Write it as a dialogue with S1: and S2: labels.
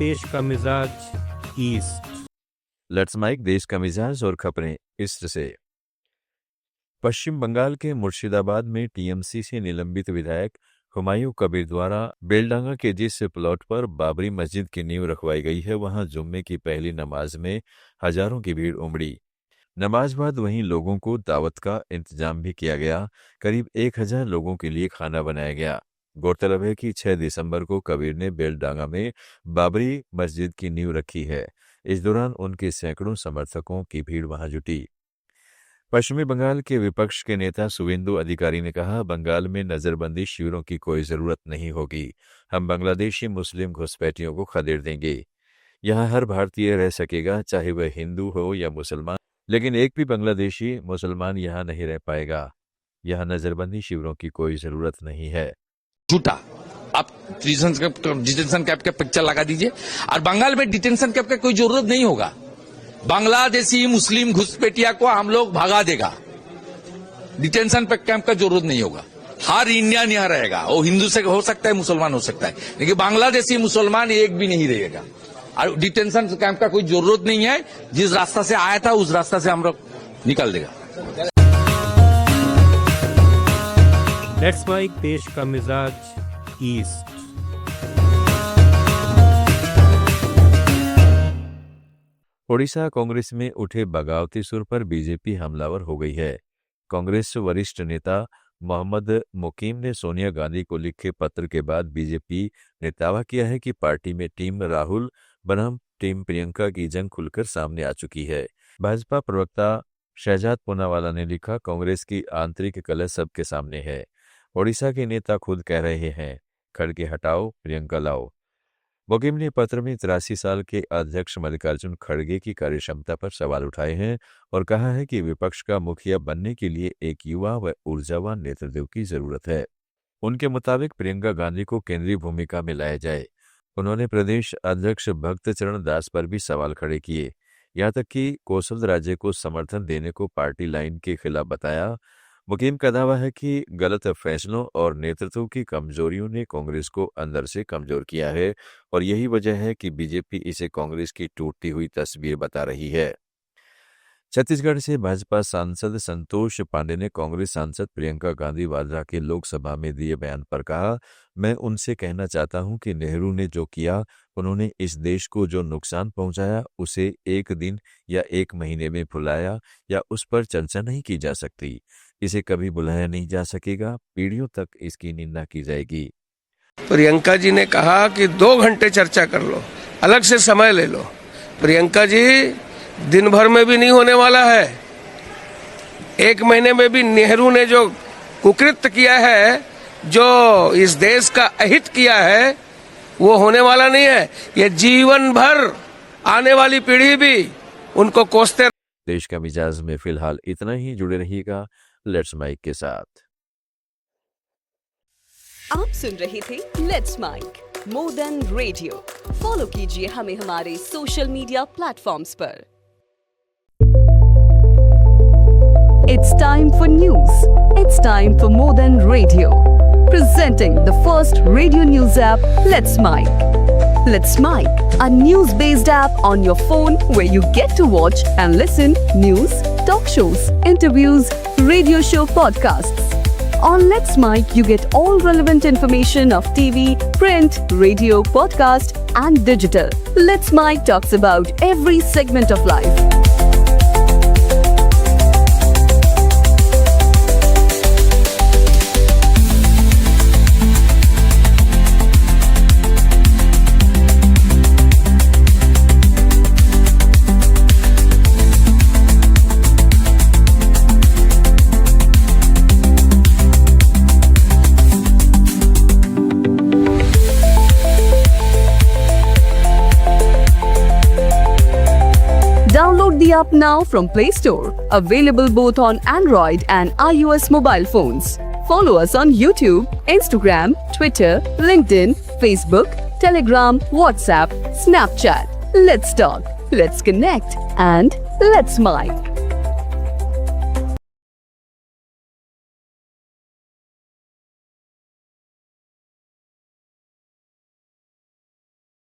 S1: देश का मिजाज ईस्ट।
S2: लेट्स माइक देश का मिजाज और खबरें ईस्ट से। पश्चिम बंगाल के मुर्शिदाबाद में टीएमसी से निलंबित विधायक हुमायूं कबीर द्वारा बेलडांगा के जिस प्लॉट पर बाबरी मस्जिद की नींव रखवाई गई है, वहां जुम्मे की पहली नमाज में हजारों की भीड़ उमड़ी। नमाज बाद वहीं लोगों को दावत का इंतजाम भी किया गया। करीब 1000 लोगों के लिए खाना बनाया गया। गौरतलब है कि 6 दिसंबर को कबीर ने बेलडांगा में बाबरी मस्जिद की नींव रखी है। इस दौरान उनके सैकड़ों समर्थकों की भीड़ वहां जुटी। पश्चिमी बंगाल के विपक्ष के नेता शुवेंदु अधिकारी ने कहा, बंगाल में नजरबंदी शिविरों की कोई जरूरत नहीं होगी। हम बांग्लादेशी मुस्लिम घुसपैठियों को खदेड़ देंगे। यहाँ हर भारतीय रह सकेगा, चाहे वह हिंदू हो या मुसलमान, लेकिन एक भी बांग्लादेशी मुसलमान यहाँ नहीं रह पाएगा। यहाँ नजरबंदी शिविरों की कोई जरूरत नहीं है।
S3: झूठा, आप डिटेंशन कैंप का पिक्चर लगा दीजिए और बंगाल में डिटेंशन कैंप का कोई जरूरत नहीं होगा। बांग्लादेशी मुस्लिम घुसपैठिया को हम लोग भगा देगा। डिटेंशन कैंप का जरूरत नहीं होगा। हर इंडियन यहाँ रहेगा, वो हिंदू से हो सकता है, मुसलमान हो सकता है, लेकिन बांग्लादेशी मुसलमान एक भी नहीं रहेगा। और डिटेंशन कैंप का कोई जरूरत नहीं है। जिस रास्ता से आया था उस रास्ता से हम लोग निकल देगा।
S1: लेट्स माइक देश का मिजाज ईस्ट।
S2: ओडिशा कांग्रेस में उठे बगावती सुर पर बीजेपी हमलावर हो गई है। कांग्रेस वरिष्ठ नेता मोहम्मद मुकीम ने सोनिया गांधी को लिखे पत्र के बाद बीजेपी ने दावा किया है कि पार्टी में टीम राहुल बनाम टीम प्रियंका की जंग खुलकर सामने आ चुकी है। भाजपा प्रवक्ता शहजाद पूनावाला ने लिखा, कांग्रेस की आंतरिक कलह सबके सामने है। ओडिशा के नेता खुद कह रहे हैं, खड़गे हटाओ, प्रियंका लाओ। मुकीम ने पत्र में 83 साल के अध्यक्ष मल्लिकार्जुन खड़गे की कार्यक्षमता पर सवाल उठाए हैं और कहा है कि विपक्ष का मुखिया बनने के लिए एक युवा व ऊर्जावान नेतृत्व की जरूरत है। उनके मुताबिक प्रियंका गांधी को केंद्रीय भूमिका में लाया जाए। उन्होंने प्रदेश अध्यक्ष भक्त चरण दास पर भी सवाल खड़े किए, यहाँ तक कि कौशल राज्य को समर्थन देने को पार्टी लाइन के खिलाफ बताया। मुकीम का दावा है कि गलत फैसलों और नेतृत्व की कमजोरियों ने कांग्रेस को अंदर से कमजोर किया है और यही वजह है कि बीजेपी इसे कांग्रेस की टूटती हुई तस्वीर बता रही है। छत्तीसगढ़ से भाजपा सांसद संतोष पांडे ने कांग्रेस सांसद प्रियंका गांधी वाड्रा के लोकसभा में दिए बयान पर कहा, मैं उनसे कहना चाहता हूं कि नेहरू ने जो किया, उन्होंने इस देश को जो नुकसान पहुंचाया, उसे एक दिन या एक महीने में भुलाया या उस पर चर्चा नहीं की जा सकती। इसे कभी बुलाया नहीं जा सकेगा। पीढ़ियों तक इसकी निंदा की जाएगी।
S4: प्रियंका जी ने कहा कि 2 घंटे चर्चा कर लो, अलग से समय ले लो। प्रियंका जी, दिन भर में भी नहीं होने वाला है। 1 महीने में भी नेहरू ने जो कुकृत्य किया है, जो इस देश का अहित किया है, वो होने वाला नहीं है। ये जीवन भर आने वाली पीढ़ी भी उनको कोसते।
S2: देश का मिजाज में फिलहाल इतना ही। जुड़े रहिएगा लेट्स माइक के साथ।
S5: आप सुन रहे थे let's mike more than radio. Follow कीजिए हमें हमारे सोशल मीडिया प्लेटफॉर्म्स पर। It's time for news. It's time for more than radio. Presenting the first radio news app, Let's Mic. Let's Mic, a news-based app on your phone where you get to watch and listen news, talk shows, interviews, radio show podcasts. On Let's Mic, you get all relevant information of TV, print, radio, podcast, and digital. Let's Mic talks about every segment of life. Download the app now from Play Store. Available both on Android and iOS mobile phones. Follow us on YouTube, Instagram, Twitter, LinkedIn, Facebook, Telegram, WhatsApp, Snapchat. Let's talk, let's connect, and let's mic.